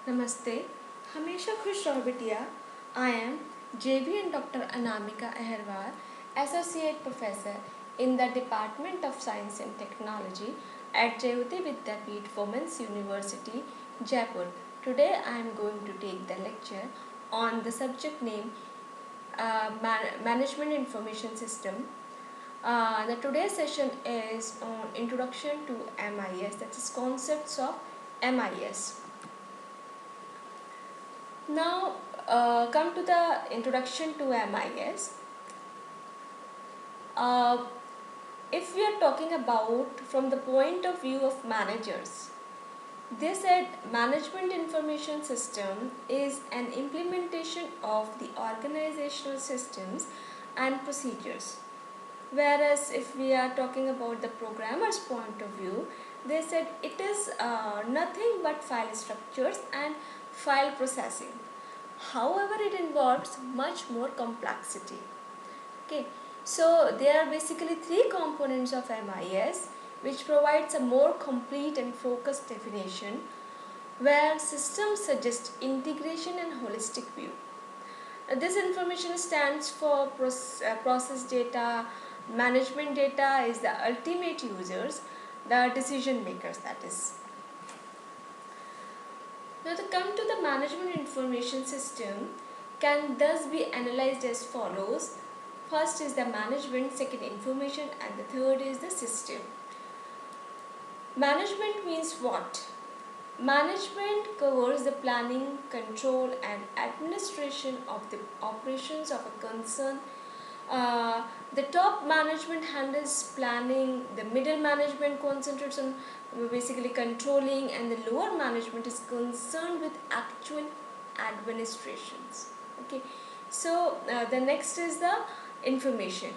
नमस्ते, हमेशा खुश रहो बिटिया। I am JV and Dr. Anamika Aherwal, Associate Professor in the Department of Science and Technology at Jayoti Vidyapeeth Women's University, Jaipur. Today I am going to take the lecture on the subject name Management Information System. The today's session is on Introduction to MIS, that is concepts of MIS. Now, come to the introduction to MIS. Uh, if we are talking about from the point of view of managers, they said management information system is an implementation of the organizational systems and procedures. Whereas if we are talking about the programmer's point of view, they said it is nothing but file structures and file processing. However, it involves much more complexity. Okay, so there are basically three components of MIS which provides a more complete and focused definition where systems suggest integration and holistic view. This information stands for process data, management data is the ultimate users, the decision makers, that is. Now to come to the management information system can thus be analyzed as follows. First is the management, second information, and the third is the system. Management means what? Management covers the planning, control and administration of the operations of a concern. The top management handles planning, the middle management concentrates on basically controlling, and the lower management is concerned with actual administrations. Okay, so the next is the information.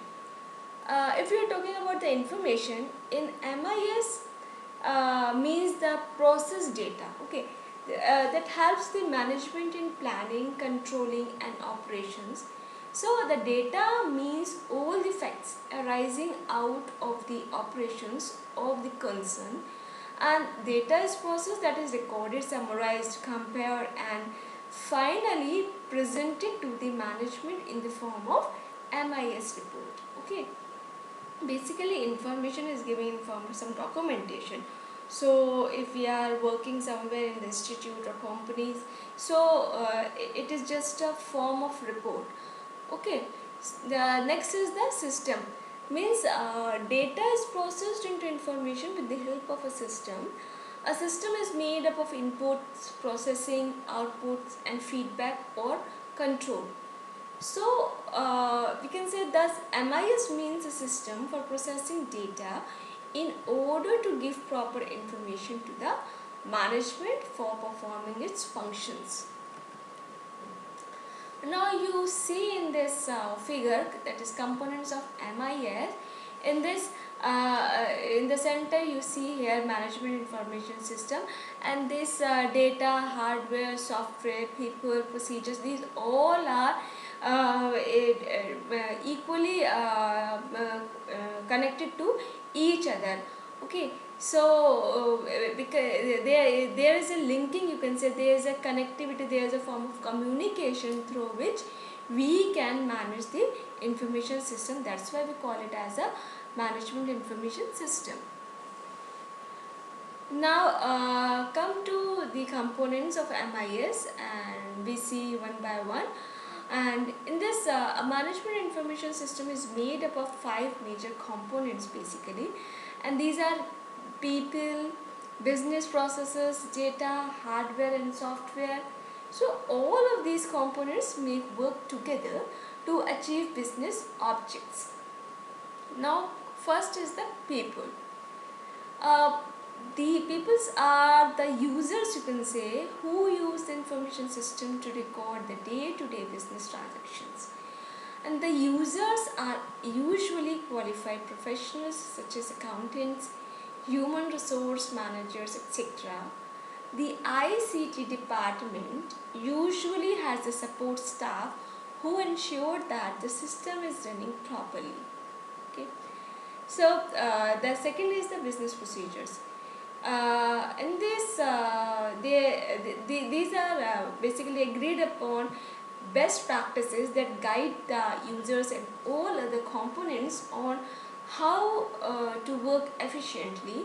If we are talking about the information in MIS, means the process data. Okay, that helps the management in planning, controlling and operations. So the data means all the facts arising out of the operations of the concern, and data is processed, that is recorded, summarized, compared and finally presented to the management in the form of MIS report. Okay, basically information is given from some documentation. So if we are working somewhere in the institute or companies, so it is just a form of report. Okay, the next is the system, means data is processed into information with the help of a system. A system is made up of inputs, processing, outputs and feedback or control. So we can say thus MIS means a system for processing data in order to give proper information to the management for performing its functions. Now you see in this figure, that is components of MIS. In this in the center you see here management information system, and this data, hardware, software, people, procedures, these all are equally connected to each other. Okay, so because there is a linking, you can say there is a connectivity, there is a form of communication through which we can manage the information system. That's why we call it as a management information system. Now come to the components of MIS, and we see one by one. And in this a management information system is made up of 5 major components basically, and these are people, business processes, data, hardware and software. So all of these components make work together to achieve business objects. Now first is the people. Uh, the peoples are the users, you can say, who use the information system to record the day-to-day business transactions. And the users are usually qualified professionals such as accountants, human resource managers, etc. The ICT department usually has a support staff who ensure that the system is running properly. Okay. So the second is the business procedures. In this, these are basically agreed upon best practices that guide the users and all other components on how to work efficiently,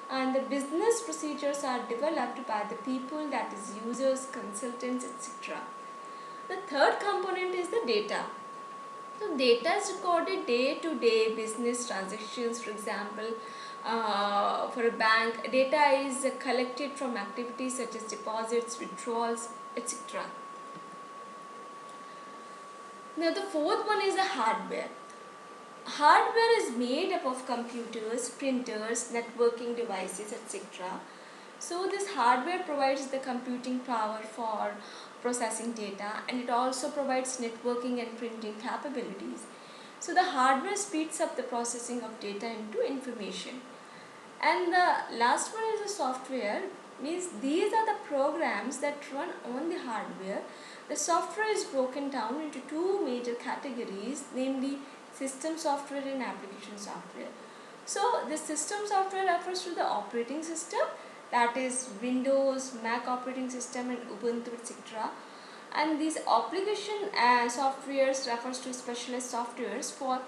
and the business procedures are developed by the people, that is users, consultants, etc. The third component is the data. So data is recorded day to day business transactions. For example, for a bank, data is collected from activities such as deposits, withdrawals, etc. Now the fourth one is the hardware. Hardware is made up of computers, printers, networking devices, etc. So this hardware provides the computing power for processing data, and it also provides networking and printing capabilities. So the hardware speeds up the processing of data into information. And the last one is the software, means these are the programs that run on the hardware. The software is broken down into two major categories, namely system software and application software. So the system software refers to the operating system, that is Windows, Mac operating system and Ubuntu, etc. And these application softwares refers to specialized softwares for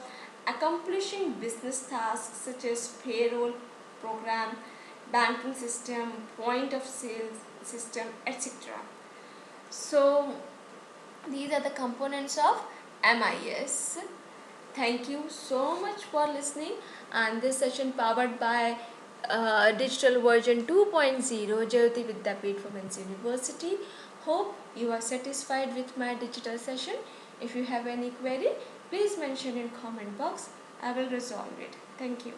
accomplishing business tasks such as payroll program, banking system, point of sale system, etc. So these are the components of MIS. Thank you so much for listening, and this session powered by digital version 2.0 Jyoti Vidyapeeth Women's University. Hope you are satisfied with my digital session. If you have any query, please mention in comment box. I will resolve it. Thank you.